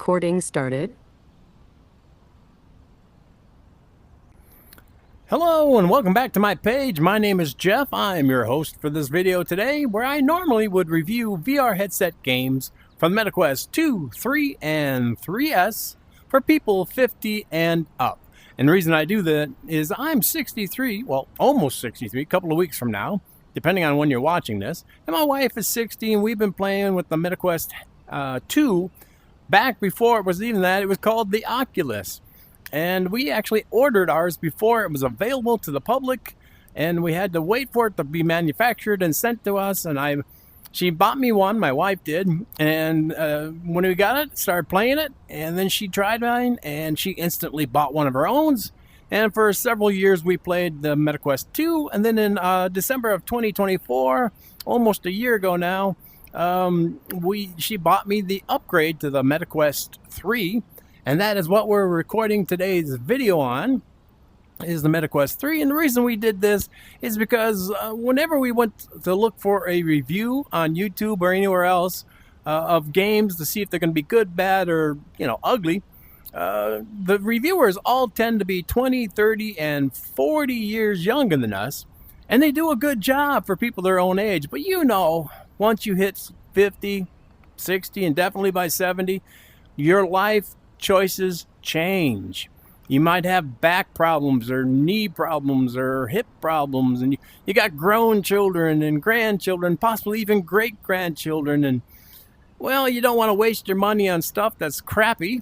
Recording started. Hello and welcome back to my page. My name is Jeff. I am your host for this video today, where I normally would review VR headset games from MetaQuest 2, 3, and 3S for people 50 and up. And the reason I do that is I'm 63, well, almost 63, a couple of weeks from now, depending on when you're watching this. And my wife is 60, and we've been playing with the MetaQuest 2 back before it was even that. It was called the Oculus. And we actually ordered ours before it was available to the public, and we had to wait for it to be manufactured and sent to us. And she bought me one, my wife did, and when we got it, started playing it, and then she tried mine, and she instantly bought one of her own. And for several years, we played the MetaQuest 2, and then in December of 2024, almost a year ago now, she bought me the upgrade to the MetaQuest 3. And that is what we're recording today's video on, is the MetaQuest 3. And the reason we did this is because whenever we went to look for a review on YouTube or anywhere else of games to see if they're going to be good, bad, or, ugly, the reviewers all tend to be 20, 30, and 40 years younger than us. And they do a good job for people their own age. But once you hit 50, 60, and definitely by 70, your life choices change. You might have back problems or knee problems or hip problems, and you got grown children and grandchildren, possibly even great grandchildren, and you don't want to waste your money on stuff that's crappy,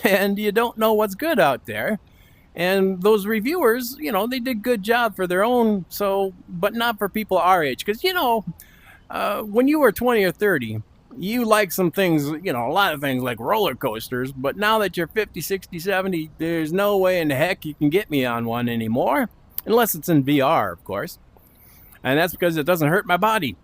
and you don't know what's good out there. And those reviewers, they did a good job for their own, but not for people our age, because when you were 20 or 30, you like some things, a lot of things like roller coasters, but now that you're 50, 60, 70, there's no way in the heck you can get me on one anymore, unless it's in VR, of course. And that's because it doesn't hurt my body.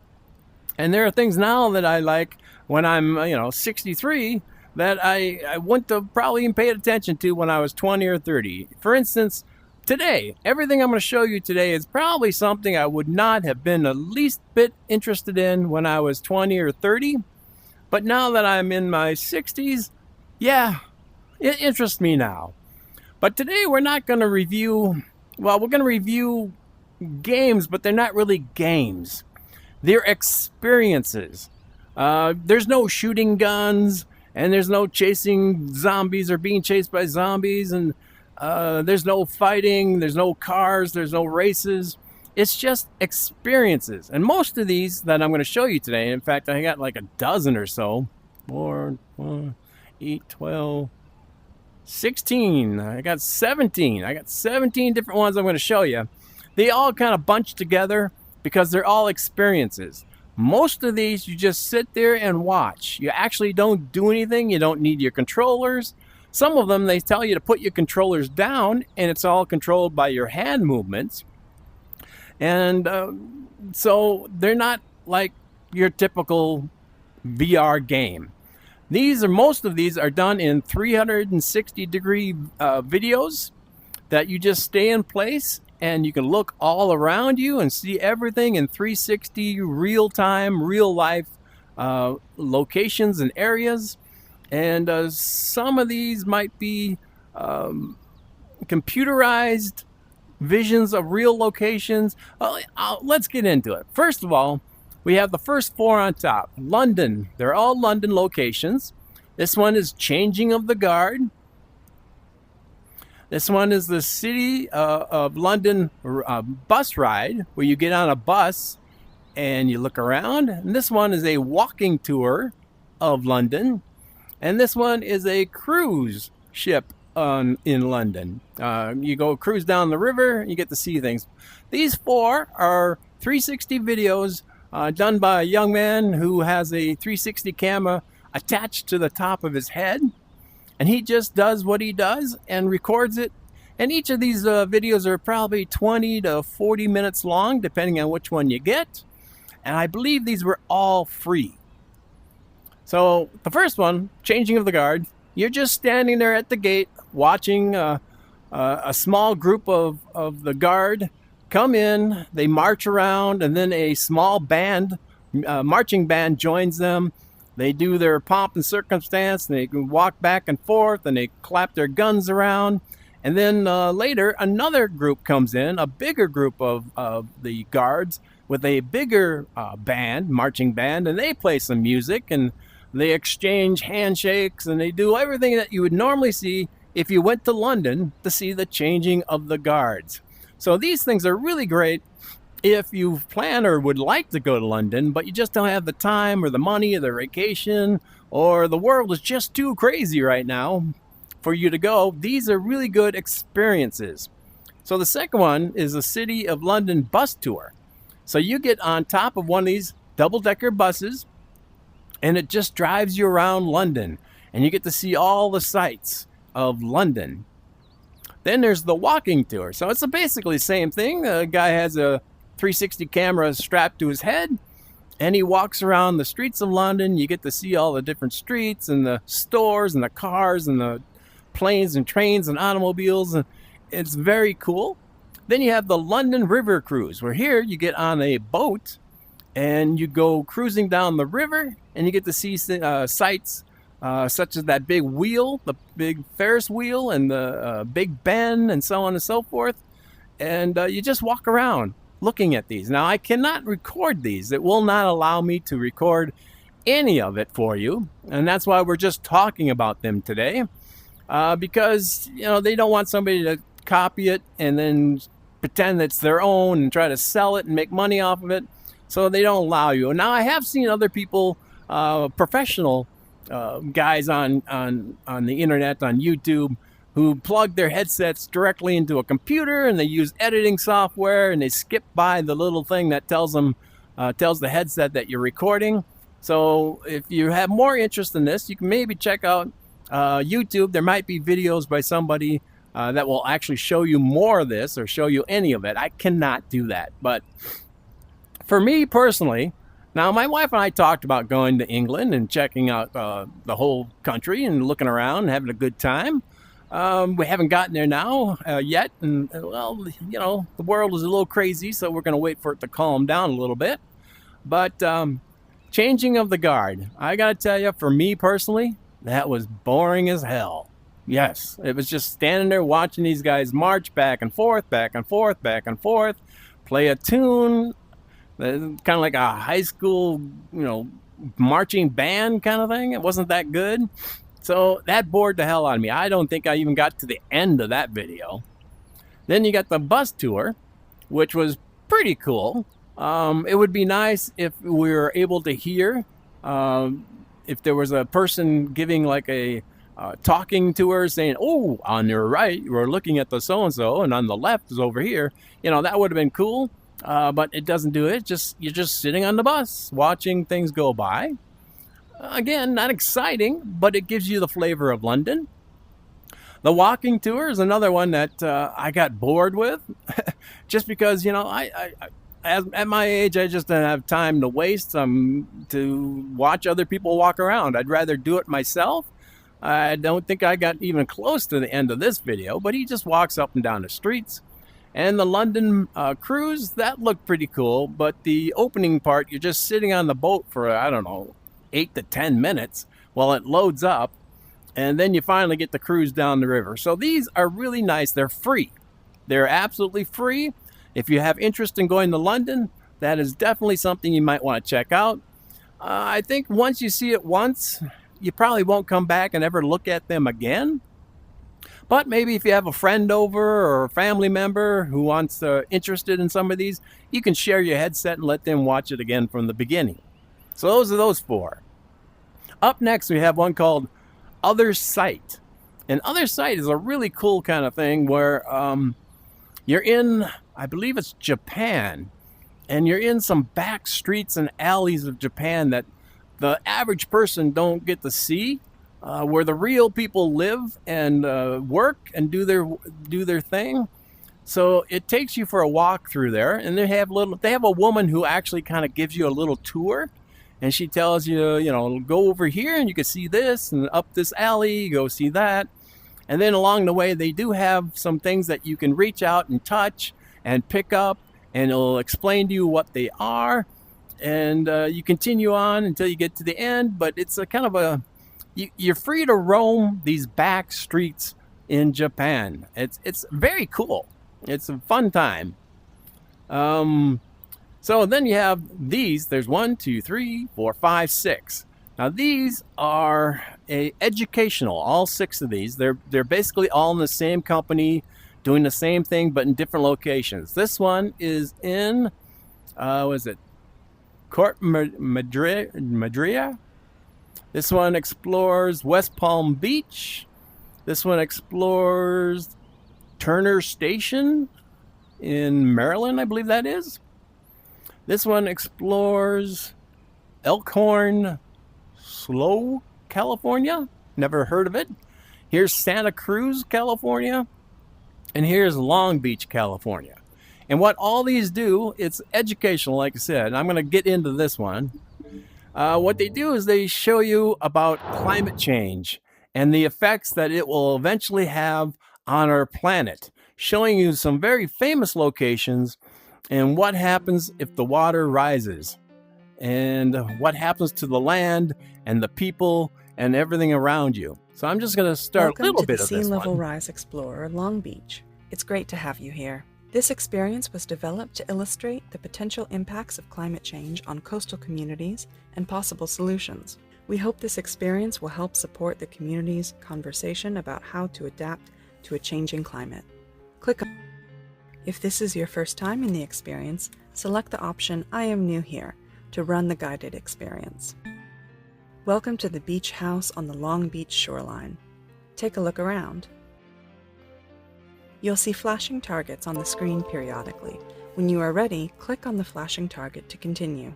And there are things now that I like when I'm, 63 that I wouldn't have probably even paid attention to when I was 20 or 30. For instance, today, everything I'm going to show you today is probably something I would not have been the least bit interested in when I was 20 or 30. But now that I'm in my 60s, it interests me now. But today we're not going to review, we're going to review games, but they're not really games. They're experiences. There's no shooting guns, and there's no chasing zombies or being chased by zombies, and there's no fighting, there's no cars, there's no races. It's just experiences. And most of these that I'm going to show you today, in fact, I got like a dozen or so, 4, 8, 12, 16. I got 17. I got 17 different ones I'm going to show you. They all kind of bunch together because they're all experiences. Most of these, you just sit there and watch. You actually don't do anything. You don't need your controllers. Some of them, they tell you to put your controllers down, and it's all controlled by your hand movements. And so they're not like your typical VR game. Most of these are done in 360-degree videos that you just stay in place, and you can look all around you and see everything in 360 real-time, real-life locations and areas. And some of these might be computerized visions of real locations. Let's get into it. First of all, we have the first 4 on top. London. They're all London locations. This one is Changing of the Guard. This one is the City of London bus ride, where you get on a bus and you look around. And this one is a walking tour of London. And this one is a cruise ship in London. You go cruise down the river, you get to see things. These 4 are 360 videos done by a young man who has a 360 camera attached to the top of his head, and he just does what he does and records it. And each of these videos are probably 20 to 40 minutes long, depending on which one you get. And I believe these were all free. So the first one, Changing of the Guard, you're just standing there at the gate watching a small group of the guard come in. They march around, and then a small band, marching band, joins them. They do their pomp and circumstance, and they can walk back and forth, and they clap their guns around. And then later, another group comes in, a bigger group of the guards with a bigger marching band, and they play some music, and they exchange handshakes, and they do everything that you would normally see if you went to London to see the changing of the guards. So these things are really great if you plan or would like to go to London, but you just don't have the time or the money or the vacation, or the world is just too crazy right now for you to go. These are really good experiences. So the second one is the City of London bus tour. So you get on top of one of these double-decker buses, and it just drives you around London, and you get to see all the sights of London. Then there's the walking tour. So it's basically the same thing. The guy has a 360 camera strapped to his head, and he walks around the streets of London. You get to see all the different streets and the stores and the cars and the planes and trains and automobiles. It's very cool. Then you have the London River Cruise, where here you get on a boat and you go cruising down the river, and you get to see sights such as that big wheel, the big Ferris wheel, and the Big Ben, and so on and so forth. And you just walk around looking at these. Now, I cannot record these. It will not allow me to record any of it for you, and that's why we're just talking about them today, because they don't want somebody to copy it and then pretend it's their own and try to sell it and make money off of it. So they don't allow you. Now, I have seen other people, professional guys on the internet, on YouTube, who plug their headsets directly into a computer, and they use editing software, and they skip by the little thing that tells the headset that you're recording. So if you have more interest in this, you can maybe check out YouTube. There might be videos by somebody that will actually show you more of this, or show you any of it. I cannot do that. But for me personally, now my wife and I talked about going to England and checking out the whole country and looking around and having a good time. We haven't gotten there now yet, and well, the world is a little crazy, so we're going to wait for it to calm down a little bit. But changing of the guard, I got to tell you, for me personally, that was boring as hell. Yes, it was just standing there watching these guys march back and forth, back and forth, back and forth, play a tune, kind of like a high school, marching band kind of thing. It wasn't that good. So that bored the hell out of me. I don't think I even got to the end of that video. Then you got the bus tour, which was pretty cool. It would be nice if we were able to hear, if there was a person giving like a talking tour, saying, "Oh, on your right, we're looking at the so-and-so, and on the left is over here." That would have been cool. But it doesn't do it. You're just sitting on the bus, watching things go by. Again, not exciting, but it gives you the flavor of London. The walking tour is another one that I got bored with, just because at my age, I just don't have time to waste to watch other people walk around. I'd rather do it myself. I don't think I got even close to the end of this video, but he just walks up and down the streets. And the London cruise, that looked pretty cool, but the opening part, you're just sitting on the boat for, 8 to 10 minutes while it loads up, and then you finally get to cruise down the river. So these are really nice. They're free. They're absolutely free. If you have interest in going to London, that is definitely something you might want to check out. I think once you see it once, you probably won't come back and ever look at them again. But maybe if you have a friend over or a family member who wants interested in some of these, you can share your headset and let them watch it again from the beginning. So those are those four. Up next, we have one called OtherSight. And OtherSight is a really cool kind of thing where you're in, I believe it's Japan, and you're in some back streets and alleys of Japan that the average person don't get to see, where the real people live and work and do their thing. So it takes you for a walk through there, and they have a woman who actually kind of gives you a little tour. And she tells you, go over here and you can see this, and up this alley, go see that. And then along the way, they do have some things that you can reach out and touch and pick up, and it'll explain to you what they are. and you continue on until you get to the end. But it's a kind of a you're free to roam these back streets in Japan. It's very cool. It's a fun time. So then you have these. There's 1, 2, 3, 4, 5, 6. Now these are educational. All 6 of these. They're basically all in the same company, doing the same thing but in different locations. This one is in what is it? Madrid. This one explores West Palm Beach. This one explores Turner Station in Maryland, I believe that is. This one explores Elkhorn Slough, California. Never heard of it. Here's Santa Cruz, California. And here's Long Beach, California. And what all these do, it's educational, like I said. I'm going to get into this one. What they do is they show you about climate change and the effects that it will eventually have on our planet, showing you some very famous locations and what happens if the water rises and what happens to the land and the people and everything around you. So I'm just going to start a little bit of this one. Welcome to the Sea Level Rise Explorer, Long Beach. It's great to have you here. This experience was developed to illustrate the potential impacts of climate change on coastal communities and possible solutions. We hope this experience will help support the community's conversation about how to adapt to a changing climate. Click on. If this is your first time in the experience, select the option I am new here to run the guided experience. Welcome to the beach house on the Long Beach shoreline. Take a look around. You'll see flashing targets on the screen periodically. When you are ready, click on the flashing target to continue.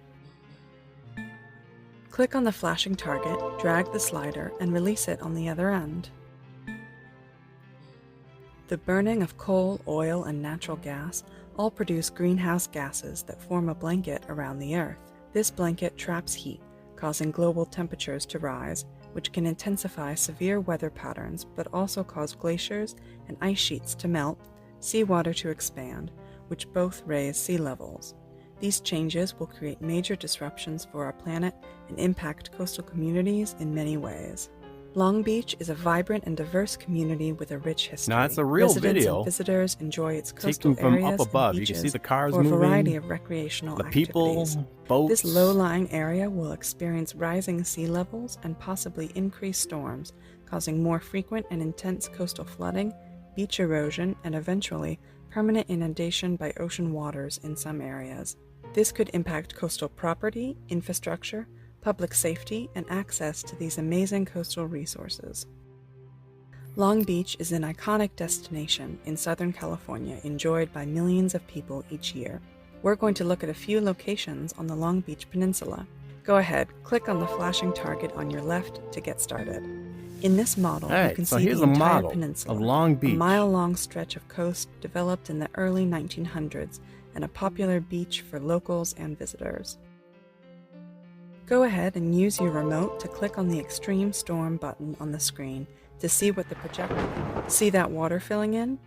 Click on the flashing target, drag the slider, and release it on the other end. The burning of coal, oil, and natural gas all produce greenhouse gases that form a blanket around the Earth. This blanket traps heat, causing global temperatures to rise, which can intensify severe weather patterns but also cause glaciers and ice sheets to melt, seawater to expand, which both raise sea levels. These changes will create major disruptions for our planet and impact coastal communities in many ways. Long Beach is a vibrant and diverse community with a rich history. Now, it's a real Residents video. And visitors enjoy its coastal Taken from areas up above. and You can beaches see the cars for a moving, variety of recreational the people, activities. boats. This low-lying area will experience rising sea levels and possibly increased storms, causing more frequent and intense coastal flooding, beach erosion, and eventually permanent inundation by ocean waters in some areas. This could impact coastal property, infrastructure, public safety, and access to these amazing coastal resources. Long Beach is an iconic destination in Southern California enjoyed by millions of people each year. We're going to look at a few locations on the Long Beach Peninsula. Go ahead, click on the flashing target on your left to get started. In this model, you can see the entire peninsula, of Long Beach. A mile-long stretch of coast developed in the early 1900s and a popular beach for locals and visitors. Go ahead and use your remote to click on the Extreme Storm button on the screen to see what the projector. See that water filling in?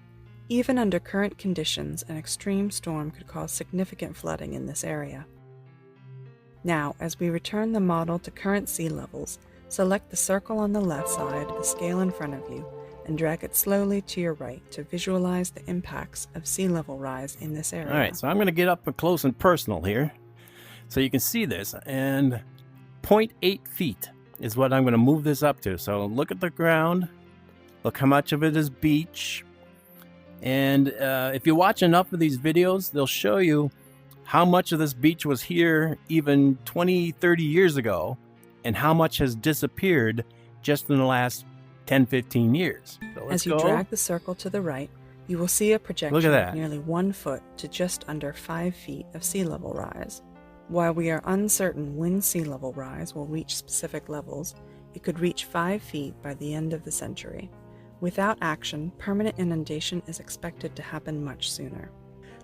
Even under current conditions, an extreme storm could cause significant flooding in this area. Now, as we return the model to current sea levels, select the circle on the left side of the scale in front of you and drag it slowly to your right to visualize the impacts of sea level rise in this area. All right, so I'm going to get up close and personal here so you can see this. And 0.8 feet is what I'm going to move this up to. So look at the ground. Look how much of it is beach. And if you watch enough of these videos, they'll show you how much of this beach was here even 20, 30 years ago and how much has disappeared just in the last 10, 15 years. So as you drag the circle to the right, you will see a projection of nearly 1 foot to just under 5 feet of sea level rise. While we are uncertain when sea level rise will reach specific levels, it could reach 5 feet by the end of the century. Without action, permanent inundation is expected to happen much sooner.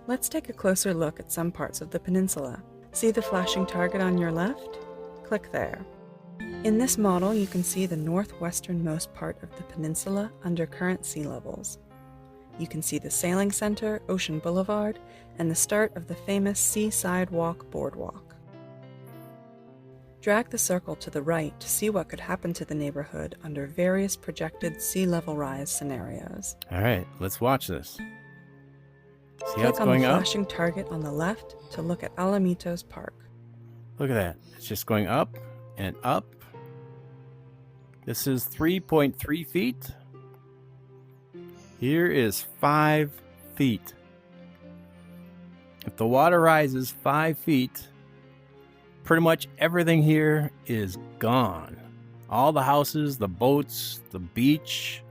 Let's take a closer look at some parts of the peninsula. See the flashing target on your left? Click there. In this model, you can see the northwesternmost part of the peninsula under current sea levels. You can see the Sailing Center, Ocean Boulevard, and the start of the famous Seaside Walk boardwalk. Drag the circle to the right to see what could happen to the neighborhood under various projected sea level rise scenarios. All right, let's watch this. See how Click it's on the going up? flashing target on the left to look at Alamitos Park. Look at that. It's just going up and up. This is 3.3 feet. Here is 5 feet. If the water rises 5 feet, pretty much everything here is gone. All the houses, the boats, the beach,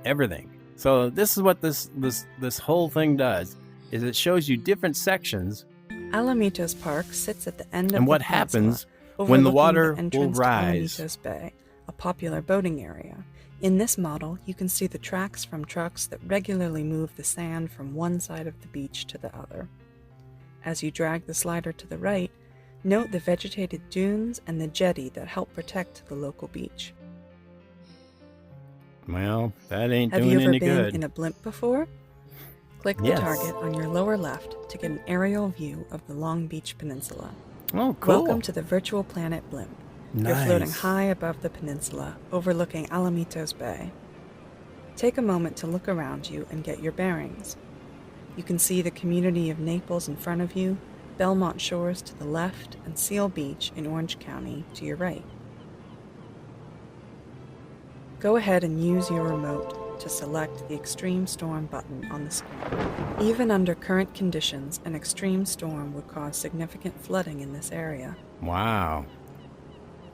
everything. So this is what this whole thing does, is it shows you different sections Alamitos Park sits at the end of and the what peninsula, happens when the overlooking water will entrance to rise. Alamitos Bay, a popular boating area. In this model, you can see the tracks from trucks that regularly move the sand from one side of the beach to the other. As you drag the slider to the right, note the vegetated dunes and the jetty that help protect the local beach. Well, that ain't Have doing you ever any been good. in a blimp before? Click the Yes. target on your lower left to get an aerial view of the Long Beach Peninsula. Oh, cool. Welcome to the virtual planet Blimp. Nice. You're floating high above the peninsula, overlooking Alamitos Bay. Take a moment to look around you and get your bearings. You can see the community of Naples in front of you, Belmont Shores to the left, and Seal Beach in Orange County to your right. Go ahead and use your remote to select the Extreme Storm button on the screen. Even under current conditions, an extreme storm would cause significant flooding in this area. Wow.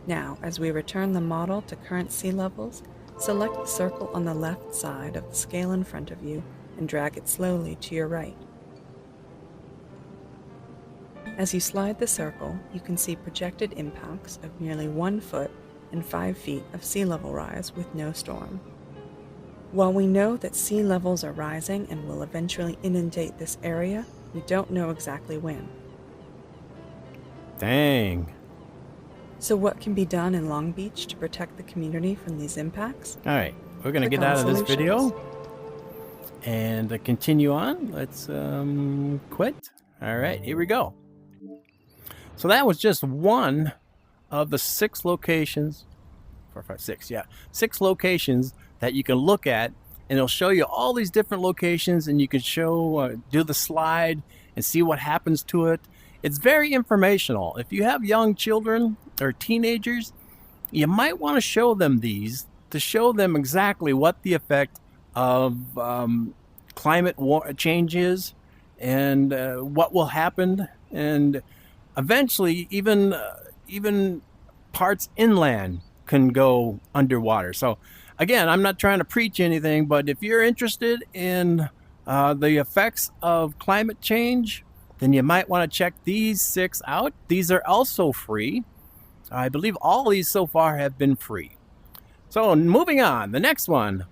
Now, as we return the model to current sea levels, select the circle on the left side of the scale in front of you and drag it slowly to your right. As you slide the circle, you can see projected impacts of nearly 1 foot and 5 feet of sea level rise with no storm. While we know that sea levels are rising and will eventually inundate this area, we don't know exactly when. Dang. So what can be done in Long Beach to protect the community from these impacts? All right, we're going to Click get on out of this Solutions. video and continue on. Let's quit. All right, here we go. So that was just one of the 6 locations, 4, 5, 6, yeah, 6 locations that you can look at, and it'll show you all these different locations, and you can show, do the slide and see what happens to it. It's very informational. If you have young children or teenagers, you might want to show them these to show them exactly what the effect of climate change is and what will happen, and eventually even parts inland can go underwater. So again, I'm not trying to preach anything, but if you're interested in the effects of climate change, then you might want to check these 6 out. These are also free. I believe all these so far have been free. So moving on, the next one,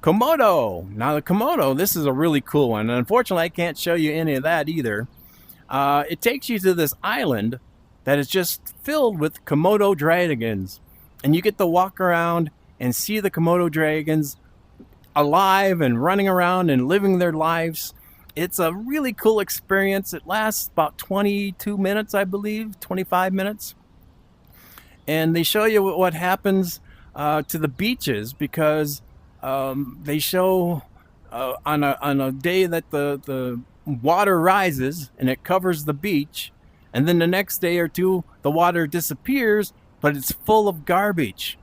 Komodo. Now the Komodo, this is a really cool one. And unfortunately, I can't show you any of that either. It takes you to this island that is just filled with Komodo dragons. And you get to walk around and see the Komodo dragons alive and running around and living their lives. It's a really cool experience. It lasts about 22 minutes, I believe, 25 minutes. And they show you what happens to the beaches, because they show on a day that the water rises and it covers the beach, and then the next day or two the water disappears, but it's full of garbage.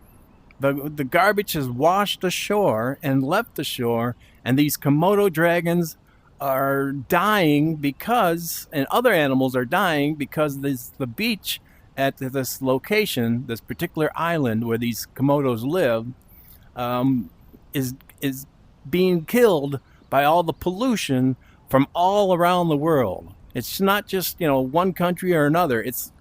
The garbage has washed ashore and left the shore, and these Komodo dragons are dying because, and other animals are dying because the beach at this location, this particular island where these Komodos live, is being killed by all the pollution from all around the world. It's not just, one country or another. It's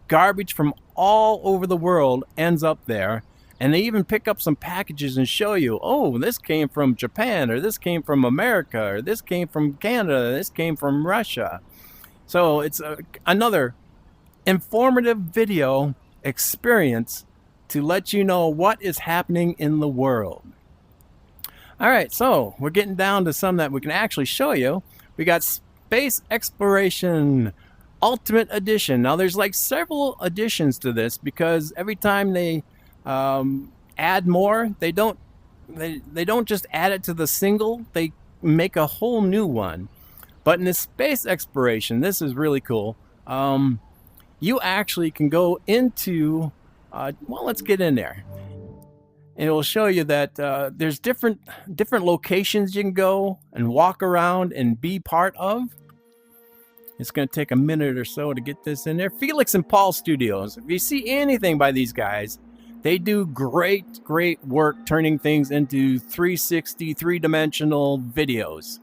garbage from all over the world ends up there. And they even pick up some packages and show you, oh, this came from Japan, or this came from America, or this came from Canada, this came from Russia. So it's another informative video experience to let you know what is happening in the world. All right, so we're getting down to some that we can actually show you. We got space exploration. Ultimate Edition. Now there's like several additions to this because every time they add more, they don't just add it to the single, they make a whole new one. But in the space exploration, this is really cool. You actually can go into well, let's get in there, and it will show you that there's different locations you can go and walk around and be part of. It's going to take a minute or so to get this in there. Felix and Paul Studios. If you see anything by these guys, they do great work turning things into 360, three-dimensional videos.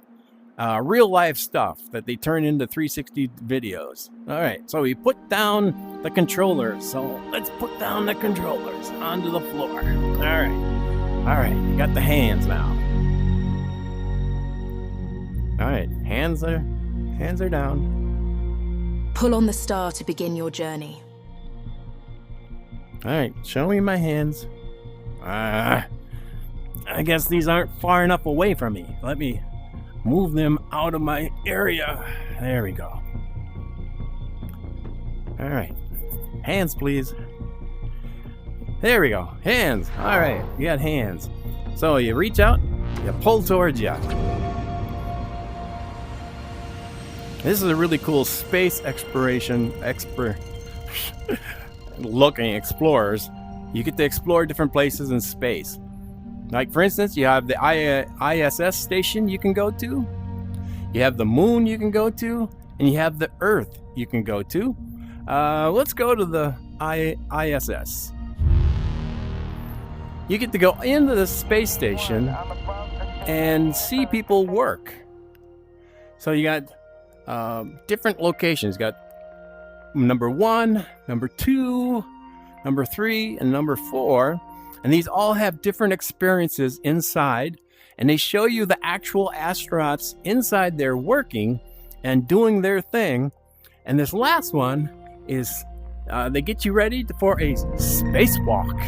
Real life stuff that they turn into 360 videos. All right, so we put down the controllers. So let's put down the controllers onto the floor. All right, we got the hands now. All right, hands are down. Pull on the star to begin your journey. All right, show me my hands. I guess these aren't far enough away from me. Let me move them out of my area. There we go. All right, hands, please. There we go, hands. All right, you got hands. So you reach out, you pull towards you. This is a really cool space exploration looking explorers. You get to explore different places in space. Like for instance, you have the ISS station you can go to. You have the moon you can go to, and you have the Earth you can go to. Let's go to the ISS. You get to go into the space station and see people work. So you got different locations. You got number 1, number 2, number 3, and number 4. And these all have different experiences inside. And they show you the actual astronauts inside there working and doing their thing. And this last one is they get you ready for a spacewalk.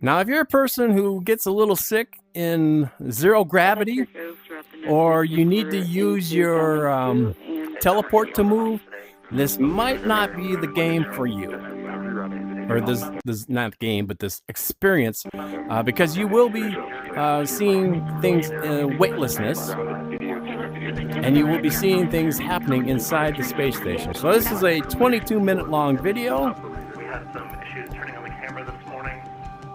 Now, if you're a person who gets a little sick in zero gravity, or you need to use your teleport to move, this might not be the game for you. Or this not game, but this experience, because you will be seeing things in weightlessness, and you will be seeing things happening inside the space station. So this is a 22-minute long video We had some issues turning on the camera this morning.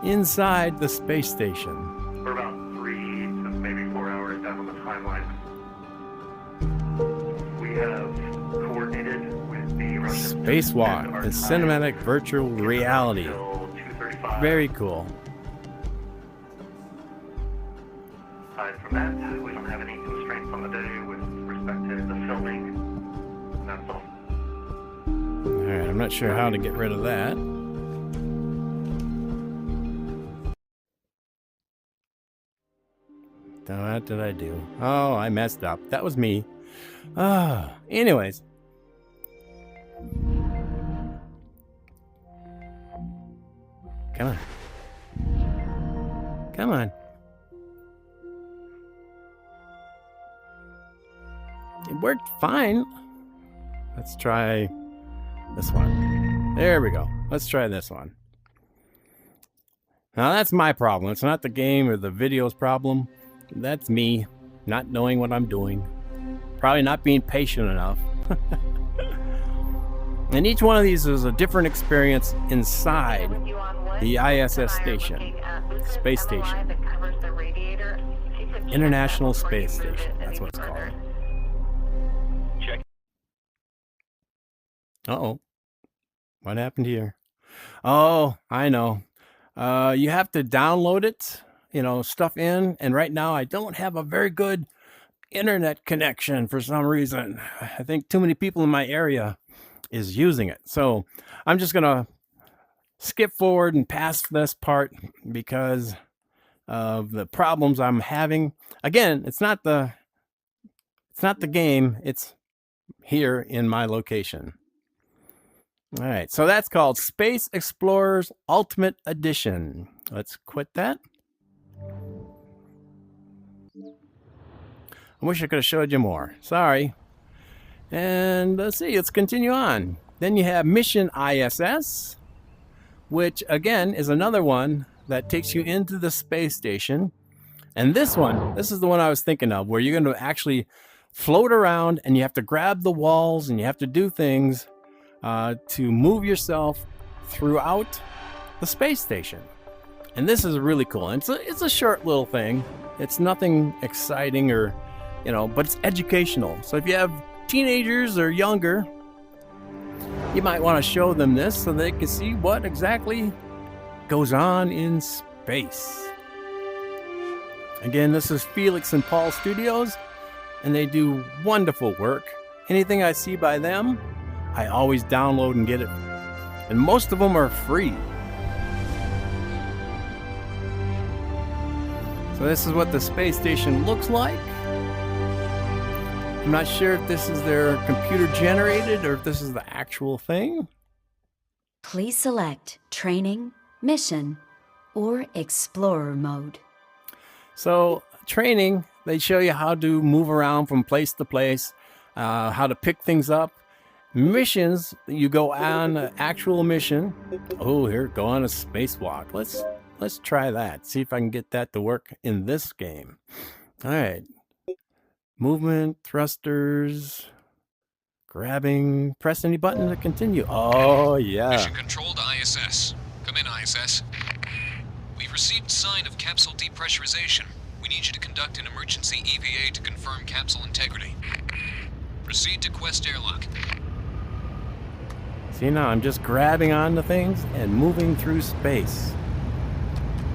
Inside the space station. We're about 3 to maybe 4 hours down on the timeline. We have coordinated with the Russian Spacewalk, the cinematic virtual reality. until 2:35. Very cool. Aside from that, we don't have any constraints on the day with respect to the filming. That's all. Alright, I'm not sure how to get rid of that. Now, what did I do? Oh, I messed up. That was me. Anyways. Come on. Come on. It worked fine. Let's try this one. There we go. Let's try this one. Now that's my problem. It's not the game or the video's problem. That's me not knowing what I'm doing. Probably not being patient enough. And each one of these is a different experience inside the ISS station. Space Station. International Space Station. That's what it's called. Uh-oh. What happened here? Oh, I know. You have to download it, stuff in. And right now I don't have a very good internet connection for some reason. I think too many people in my area is using it. So I'm just going to skip forward and pass this part because of the problems I'm having. Again, it's not the game. It's here in my location. All right, so that's called Space Explorers Ultimate Edition. Let's quit that. I wish I could have showed you more. Sorry. And let's see, let's continue on. Then you have Mission ISS, which again is another one that takes you into the space station. And this is the one I was thinking of, where you're going to actually float around and you have to grab the walls and you have to do things to move yourself throughout the space station. And this is really cool. And it's a short little thing. It's nothing exciting or, but it's educational. So if you have teenagers or younger, you might want to show them this so they can see what exactly goes on in space. Again, this is Felix and Paul Studios, and they do wonderful work. Anything I see by them, I always download and get it. And most of them are free. So this is what the space station looks like. I'm not sure if this is their computer generated or if this is the actual thing. Please select Training, Mission, or Explorer mode. So training, they show you how to move around from place to place, how to pick things up. Missions, you go on an actual mission. Oh, here, go on a spacewalk. Let's try that. See if I can get that to work in this game. All right. Movement, thrusters, grabbing, press any button to continue. Oh, yeah. Mission Control to ISS. Come in, ISS. We've received sign of capsule depressurization. We need you to conduct an emergency EVA to confirm capsule integrity. Proceed to Quest Airlock. See, now I'm just grabbing onto things and moving through space.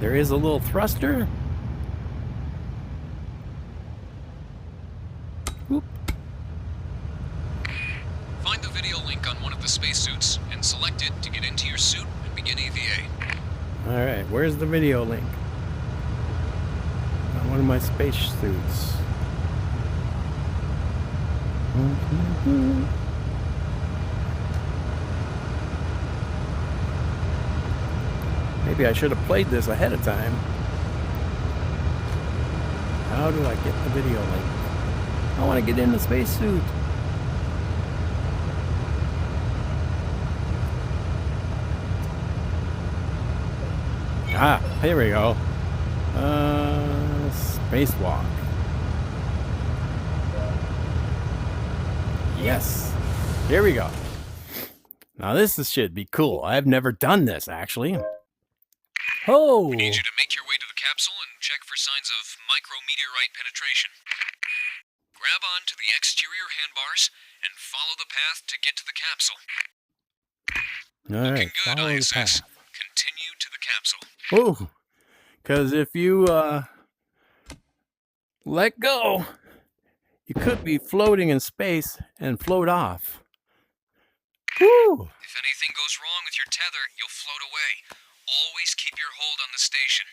There is a little thruster. Whoop. Find the video link on one of the spacesuits and select it to get into your suit and begin EVA. All right, where's the video link? On one of my spacesuits. Maybe I should have played this ahead of time. How do I get the video link? I want to get in the spacesuit. Ah, here we go. Spacewalk. Yes. Here we go. Now this should be cool. I've never done this, actually. Oh! We need you to make your way to the capsule and check for signs of micrometeorite penetration. Grab on to the exterior handbars and follow the path to get to the capsule. All right, Looking good, follow the ISS. path. Continue to the capsule. Oh, because if you let go, you could be floating in space and float off. Woo! If anything goes wrong with your tether, you'll float away. Always keep your hold on the station.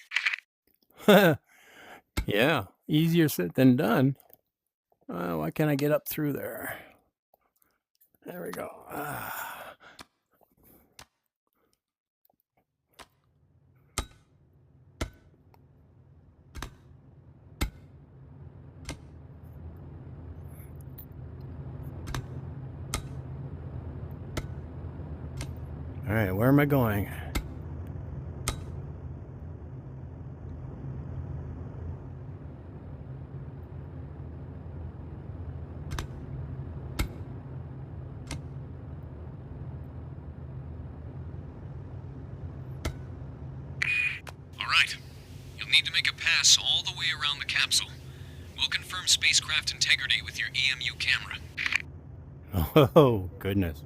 Yeah, easier said than done. Why can't I get up through there? There we go. All right, where am I going? Need to make a pass all the way around the capsule. We'll confirm spacecraft integrity with your EMU camera. Oh, goodness.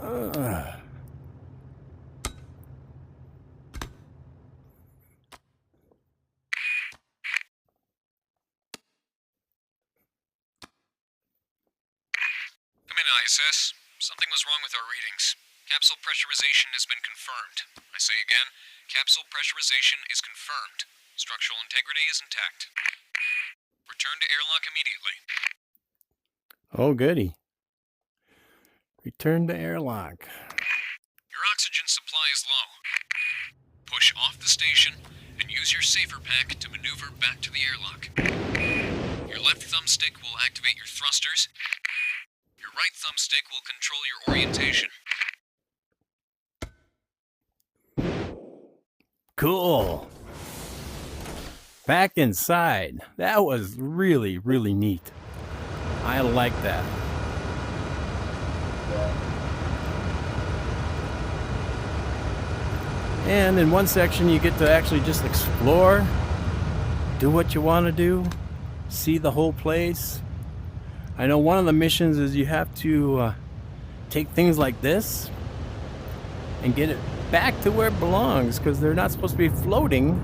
Come in, ISS. Something was wrong with our readings. Capsule pressurization has been confirmed. I say again, capsule pressurization is confirmed. Structural integrity is intact. Return to airlock immediately. Oh, goody. Return to airlock. Your oxygen supply is low. Push off the station and use your safer pack to maneuver back to the airlock. Your left thumbstick will activate your thrusters. Your right thumbstick will control your orientation. Cool. Back inside. That was really, really neat. I like that. And in one section you get to actually just explore, do what you want to do, see the whole place. I know one of the missions is you have to take things like this and get it back to where it belongs, because they're not supposed to be floating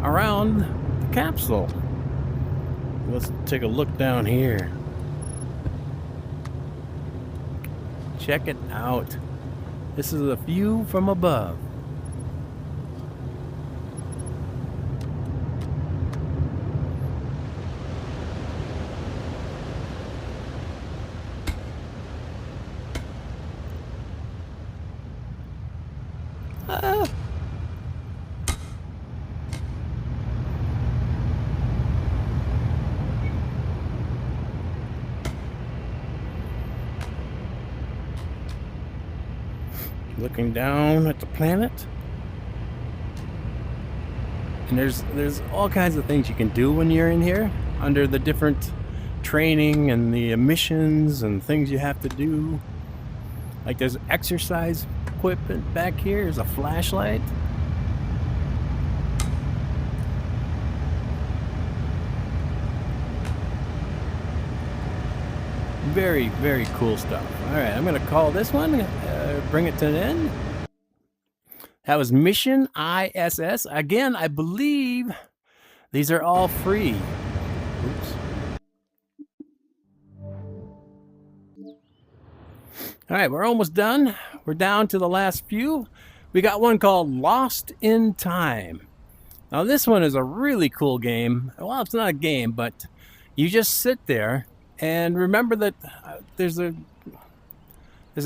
around the capsule. Let's take a look down here. Check it out. This is a view from above. Looking down at the planet, and there's all kinds of things you can do when you're in here under the different training and the missions and things you have to do. Like there's exercise equipment back here. There's a flashlight. Very, very cool stuff. All right, I'm going to call this one, bring it to an end. That was Mission ISS. Again, I believe these are all free. Oops. All right, we're almost done. We're down to the last few. We got one called Lost in Time. Now, this one is a really cool game. Well, it's not a game, but you just sit there. And remember that there's a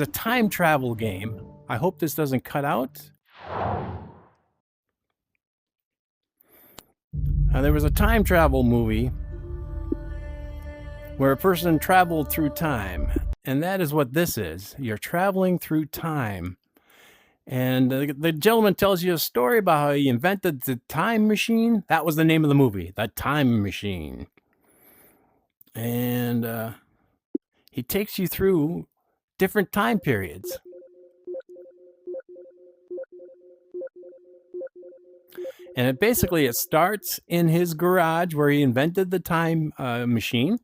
time travel game. I hope this doesn't cut out. There was a time travel movie where a person traveled through time. And that is what this is. You're traveling through time. And the gentleman tells you a story about how he invented the time machine. That was the name of the movie, The Time Machine. And he takes you through different time periods. And it starts in his garage where he invented the time machine.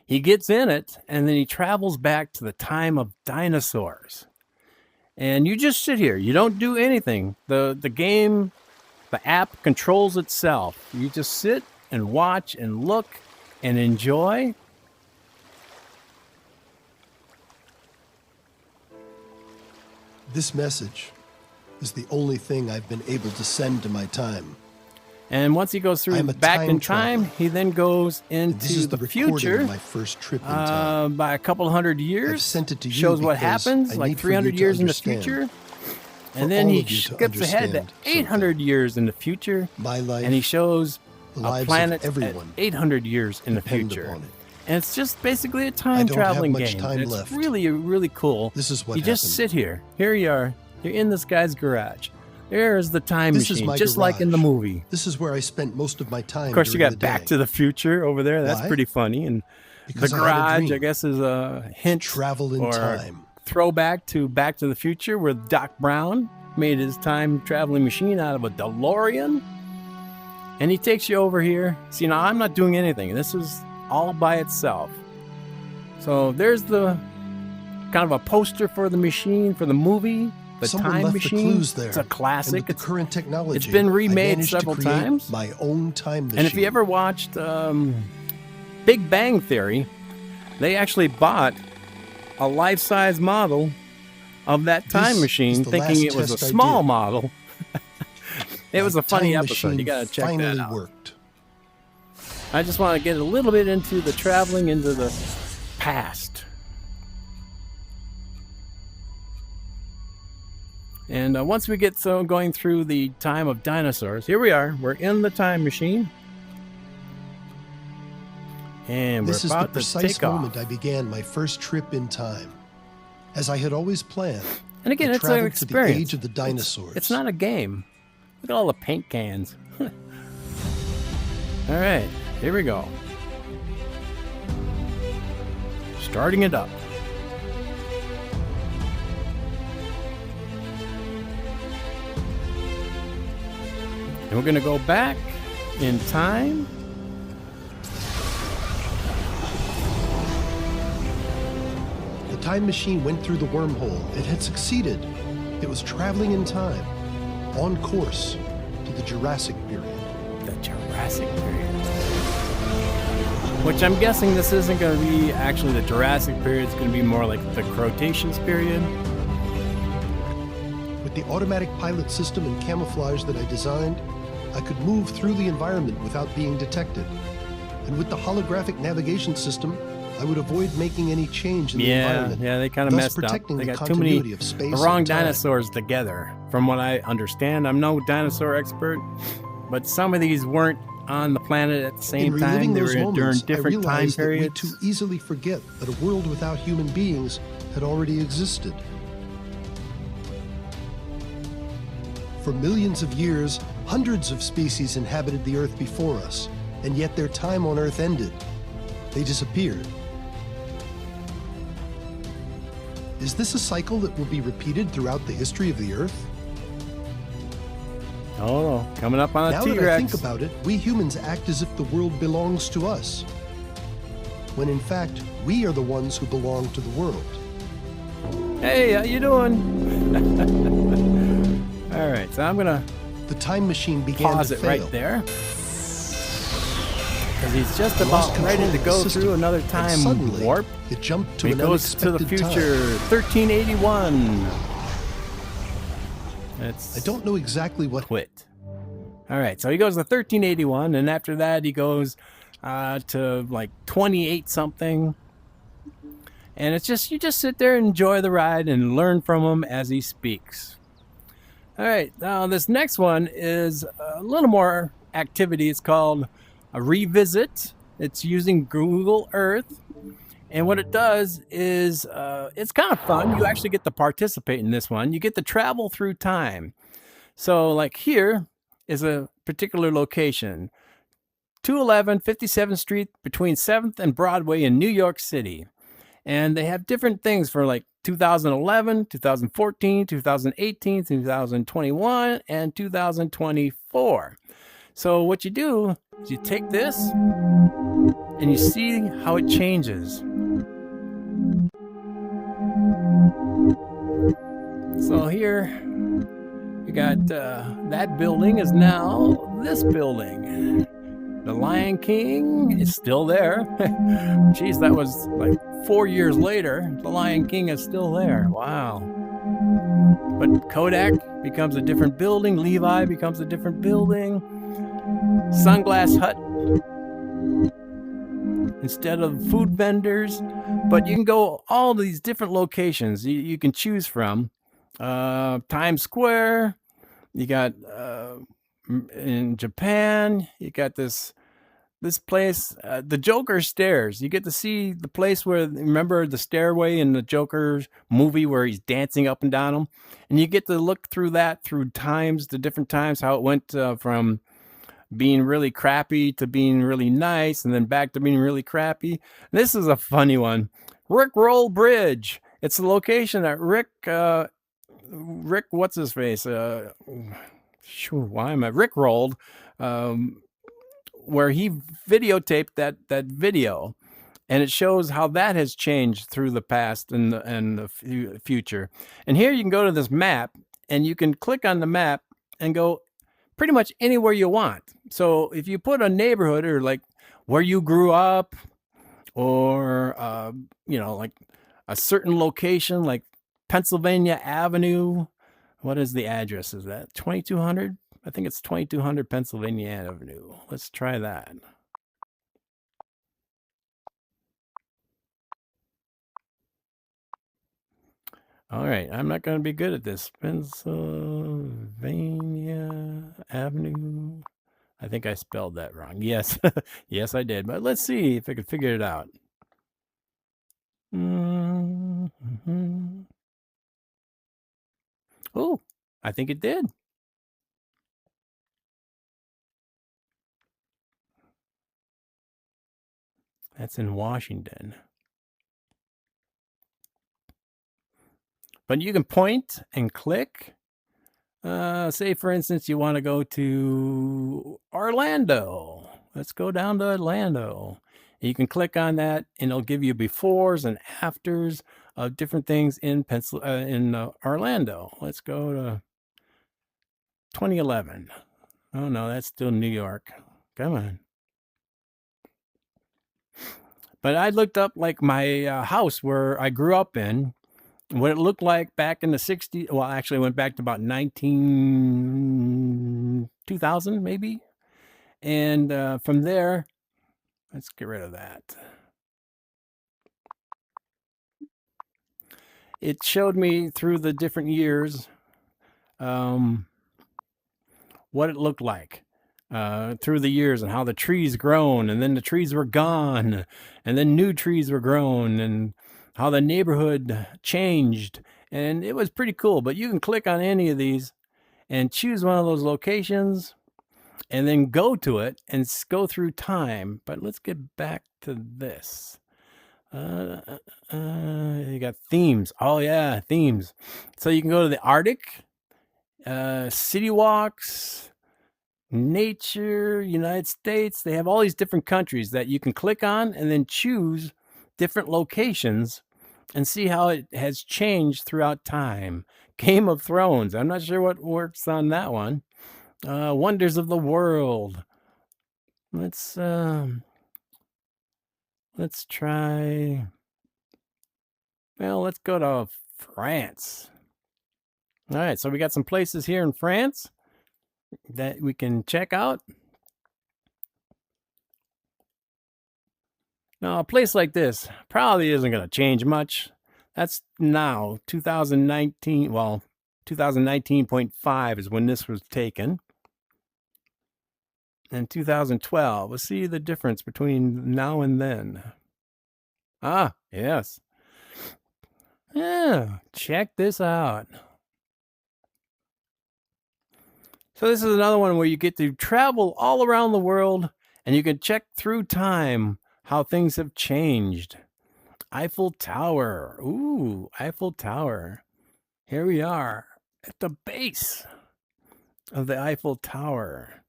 He gets in it, and then he travels back to the time of dinosaurs. And you just sit here. You don't do anything. The game, the app controls itself. You just sit and watch and look and enjoy. This message is the only thing I've been able to send to my time. And once he goes through back in time, he then goes into the future. My first trip in time. By a couple hundred years. I've sent it to you. Shows what happens, like 300 years in the future. And then he skips ahead to 800 years in the future. My life, and he shows a planet at everyone 800 years in the future. And it's just basically a time traveling game. It's really, really cool. This is what you just sit here. Here you are. You're in this guy's garage. There's the time machine, just like in the movie. This is where I spent most of my time. Of course, you got Back to the Future over there. That's pretty funny. And the garage, I guess, is a hint travel in time. Throwback to Back to the Future, where Doc Brown made his time traveling machine out of a DeLorean. And he takes you over here. See, now I'm not doing anything. This is all by itself. So there's the kind of a poster for the machine, for the movie. The Someone Time left Machine. The clues there. It's a classic. It's current technology. It's been remade several times. My own time machine. And if you ever watched Big Bang Theory, they actually bought a life-size model of that time machine, thinking it was a small model. It was a funny episode. You got to check that out. Worked. I just want to get a little bit into the traveling into the past. And once we get going through the time of dinosaurs, here we are. We're in the time machine. And we're This is the about to precise take off. moment I began my first trip in time. As I had always planned, And again, I it's an traveled to the experience. age of the dinosaurs. It's not a game. Look at all the paint cans. All right, here we go. Starting it up. And we're going to go back in time. The time machine went through the wormhole. It had succeeded. It was traveling in time, on course to the Jurassic period. The Jurassic period. Which I'm guessing this isn't going to be actually the Jurassic period. It's going to be more like the Cretaceous period. With the automatic pilot system and camouflage that I designed, I could move through the environment without being detected. And with the holographic navigation system, I would avoid making any change in the environment. Yeah, they kind of thus messed up. protecting They the got too many continuity of space the wrong and time. dinosaurs together, from what I understand. I'm no dinosaur expert, but some of these weren't on the planet at the same In time. reliving They those were during moments, I different time realized that we periods. too easily forget that a world without human beings had already existed. For millions of years, hundreds of species inhabited the Earth before us, and yet their time on Earth ended. They disappeared. Is this a cycle that will be repeated throughout the history of the Earth? Oh, no. Coming up on a Now T-Rex. that I think about it, we humans act as if the world belongs to us, when in fact, we are the ones who belong to the world. Hey, how you doing? All right, so I'm going to The time machine began pause to it fail. right there. Because he's just Lost about ready control to of go the system, through another and time suddenly, warp. It jumped to He an goes to the unexpected future, time. 1381. That's I don't know exactly what. quit. All right, so he goes to 1381, and after that he goes to like 28 something. And it's just, you just sit there and enjoy the ride and learn from him as he speaks. All right, now this next one is a little more activity. It's called a revisit. It's using Google Earth. And what it does is it's kind of fun. You actually get to participate in this one. You get to travel through time. So like here is a particular location. 211 57th Street between 7th and Broadway in New York City. And they have different things for like 2011, 2014, 2018, 2021, and 2024. So what you do is you take this and you see how it changes. So here you got that building is now this building. The Lion King is still there. Jeez, that was like 4 years later. The Lion King is still there. Wow. But Kodak becomes a different building. Levi becomes a different building. Sunglass Hut instead of food vendors. But you can go all these different locations you can choose from. Times Square. You got in Japan. You got this place, the Joker stairs. You get to see the place where, remember the stairway in the Joker movie where he's dancing up and down them? And you get to look through that through times, the different times, how it went from being really crappy to being really nice and then back to being really crappy. This is a funny one. Rick Roll Bridge. It's the location that Rick, what's his face? Rick rolled, where he videotaped that video, and it shows how that has changed through the past and the future. And here you can go to this map, and you can click on the map and go pretty much anywhere you want. So if you put a neighborhood or like where you grew up, or like a certain location like Pennsylvania Avenue. What is the address? Is that 2200? I think it's 2200 Pennsylvania Avenue. Let's try that. All right, I'm not going to be good at this. Pennsylvania Avenue. I think I spelled that wrong. Yes, yes, I did. But let's see if I can figure it out. Oh, I think it did. That's in Washington. But you can point and click. Say, for instance, you want to go to Orlando. Let's go down to Orlando. You can click on that, and it'll give you befores and afters of different things in Orlando. Let's go to 2011. Oh, no, that's still New York. Come on. But I looked up like my house where I grew up in, what it looked like back in the 60s. Well, actually, I went back to about 2000 maybe. And from there, let's get rid of that. It showed me through the different years what it looked like. Through the years and how the trees grown, and then the trees were gone, and then new trees were grown, and how the neighborhood changed. And it was pretty cool. But you can click on any of these and choose one of those locations and then go to it and go through time. But let's get back to this. You got themes. Oh yeah, themes. So you can go to the Arctic, city walks, nature, United States. They have all these different countries that you can click on and then choose different locations and see how it has changed throughout time. Game of Thrones. I'm not sure what works on that one. Wonders of the World. Let's try. Well, let's go to France. All right, so we got some places here in France that we can check out. Now, a place like this probably isn't going to change much. That's now 2019. Well, 2019.5 is when this was taken. And 2012. We'll see the difference between now and then. Ah, yes. Yeah, check this out. So this is another one where you get to travel all around the world and you can check through time how things have changed. Eiffel Tower. Ooh, Eiffel Tower. Here we are at the base of the Eiffel Tower.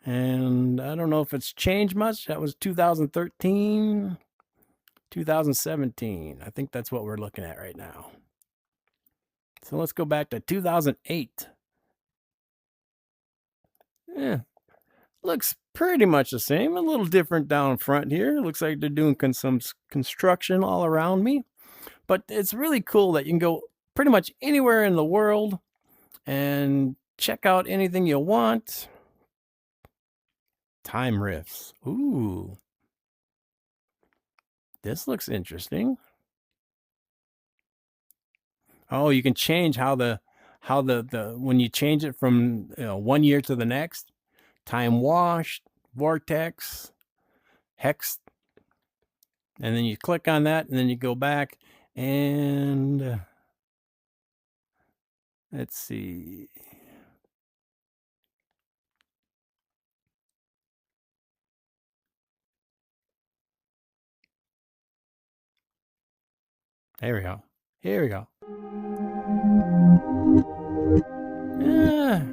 And I don't know if it's changed much. That was 2013, 2017. I think that's what we're looking at right now. So let's go back to 2008. Yeah, looks pretty much the same. A little different down front here. Looks like they're doing some construction all around me. But it's really cool that you can go pretty much anywhere in the world and check out anything you want. Time rifts. Ooh. This looks interesting. Oh, you can change how the when you change it from 1 year to the next. Time washed, vortex, hex, and then you click on that, and then you go back and let's see. There we go. Here we go. Yeah,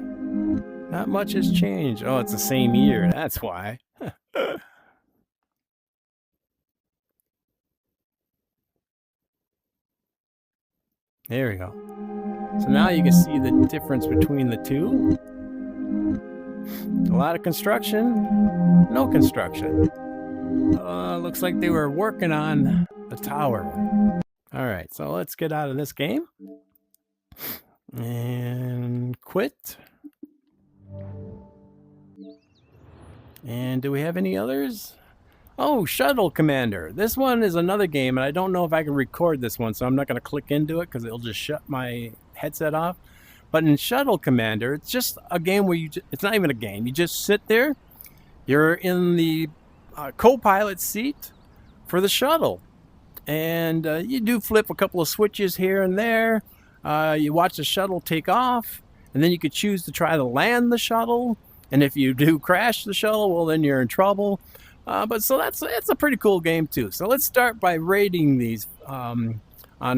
not much has changed. Oh, it's the same year. That's why. There we go. So now you can see the difference between the two. A lot of construction, no construction. Looks like they were working on the tower. All right, so let's get out of this game. And quit. And do we have any others? Oh, Shuttle Commander. This one is another game, and I don't know if I can record this one, so I'm not going to click into it because it'll just shut my headset off. But in Shuttle Commander, it's just a game where it's not even a game. You just sit there. You're in the co-pilot seat for the shuttle. And you do flip a couple of switches here and there. You watch the shuttle take off. And then you could choose to try to land the shuttle. And if you do crash the shuttle, well, then you're in trouble. But so it's a pretty cool game, too. So let's start by rating these on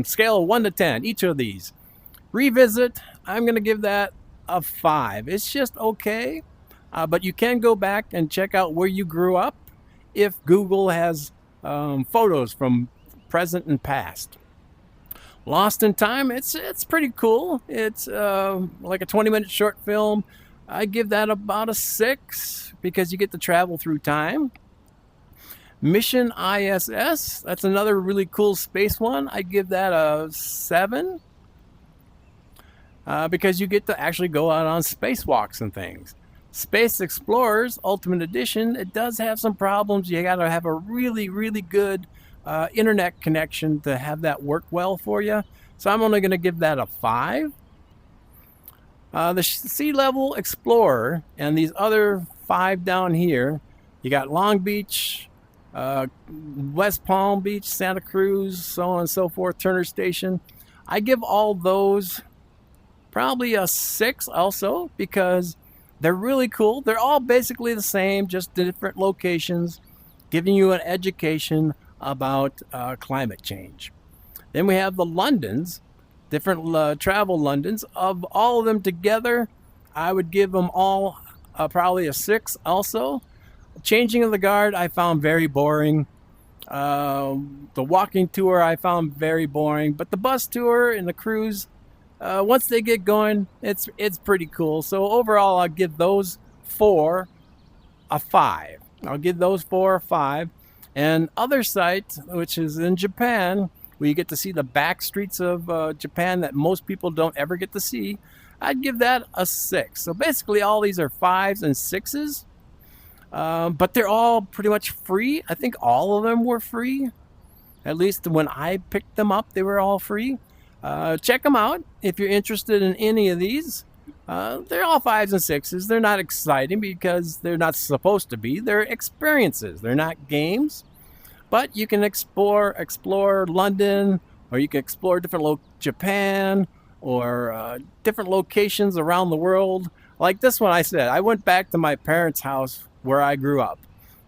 scale of 1 to 10, each of these. Revisit, I'm going to give that a 5. It's just okay, but you can go back and check out where you grew up if Google has photos from present and past. Lost in Time, it's pretty cool. It's like a 20-minute short film. I give that about a 6 because you get to travel through time. Mission ISS, that's another really cool space one. I give that a 7. Because you get to actually go out on spacewalks and things. Space Explorers Ultimate Edition, it does have some problems. You got to have a really, really good internet connection to have that work well for you. So I'm only going to give that a 5. The Sea Level Explorer and these other 5 down here, you got Long Beach, West Palm Beach, Santa Cruz, so on and so forth, Turner Station. I give all those probably a 6 also because they're really cool. They're all basically the same, just different locations, giving you an education about climate change. Then we have the Londons, different travel Londons. Of all of them together, I would give them all probably a 6 also. Changing of the Guard I found very boring. The walking tour I found very boring, but the bus tour and the cruise, once they get going, it's pretty cool. So overall, I'll give those 4 a 5. I'll give those 4 a 5. And OtherSight, which is in Japan, where you get to see the back streets of Japan that most people don't ever get to see, I'd give that a 6. So basically, all these are 5s and 6s. But they're all pretty much free. I think all of them were free. At least when I picked them up, they were all free. Check them out if you're interested in any of these. They're all 5s and 6s. They're not exciting because they're not supposed to be. They're experiences. They're not games. But you can explore London, or you can explore different Japan, or different locations around the world. Like this one, I said, I went back to my parents' house where I grew up.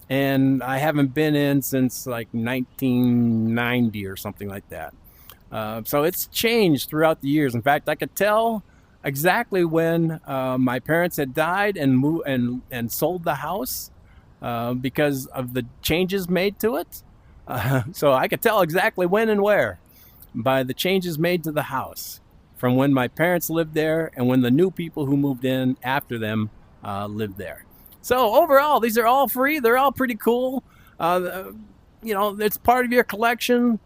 And I haven't been in since like 1990 or something like that. So it's changed throughout the years. In fact, I could tell exactly when my parents had died and moved and sold the house because of the changes made to it. So I could tell exactly when and where by the changes made to the house from when my parents lived there and when the new people who moved in after them lived there. So overall, these are all free. They're all pretty cool. It's part of your collection.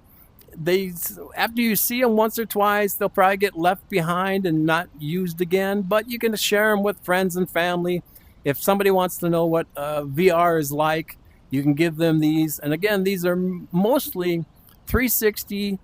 After you see them once or twice, they'll probably get left behind and not used again. But you can share them with friends and family. If somebody wants to know what VR is like, you can give them these. And again, these are mostly 360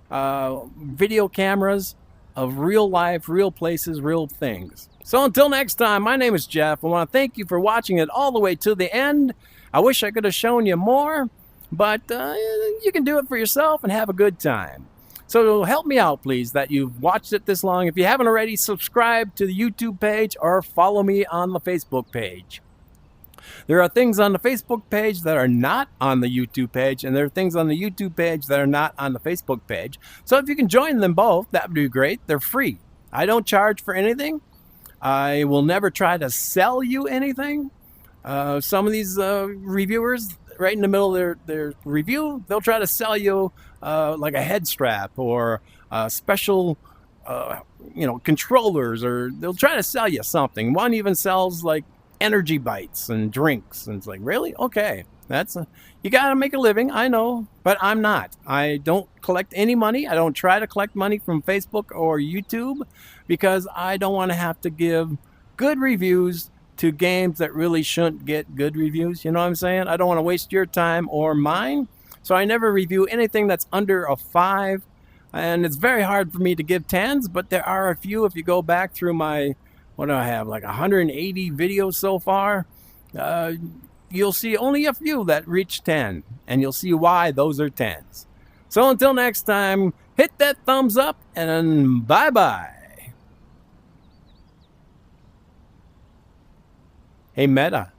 video cameras of real life, real places, real things. So until next time, my name is Jeff. I want to thank you for watching it all the way to the end. I wish I could have shown you more, but you can do it for yourself and have a good time. So help me out, please, that you've watched it this long. If you haven't already, subscribe to the YouTube page or follow me on the Facebook page. There are things on the Facebook page that are not on the YouTube page, and there are things on the YouTube page that are not on the Facebook page. So if you can join them both, that would be great. They're free. I don't charge for anything. I will never try to sell you anything. Some of these reviewers, right in the middle of their review, they'll try to sell you like a head strap or special controllers, or they'll try to sell you something. One even sells like energy bites and drinks, and it's like, really? Okay, you gotta make a living, I know, but I'm not. I don't collect any money. I don't try to collect money from Facebook or YouTube because I don't want to have to give good reviews to games that really shouldn't get good reviews. You know what I'm saying? I don't want to waste your time or mine, so I never review anything that's under a 5. And it's very hard for me to give 10s, but there are a few. If you go back through my, what do I have, like 180 videos so far, you'll see only a few that reach 10, and you'll see why those are 10s. So until next time, hit that thumbs up, and bye-bye. Hey, Meta.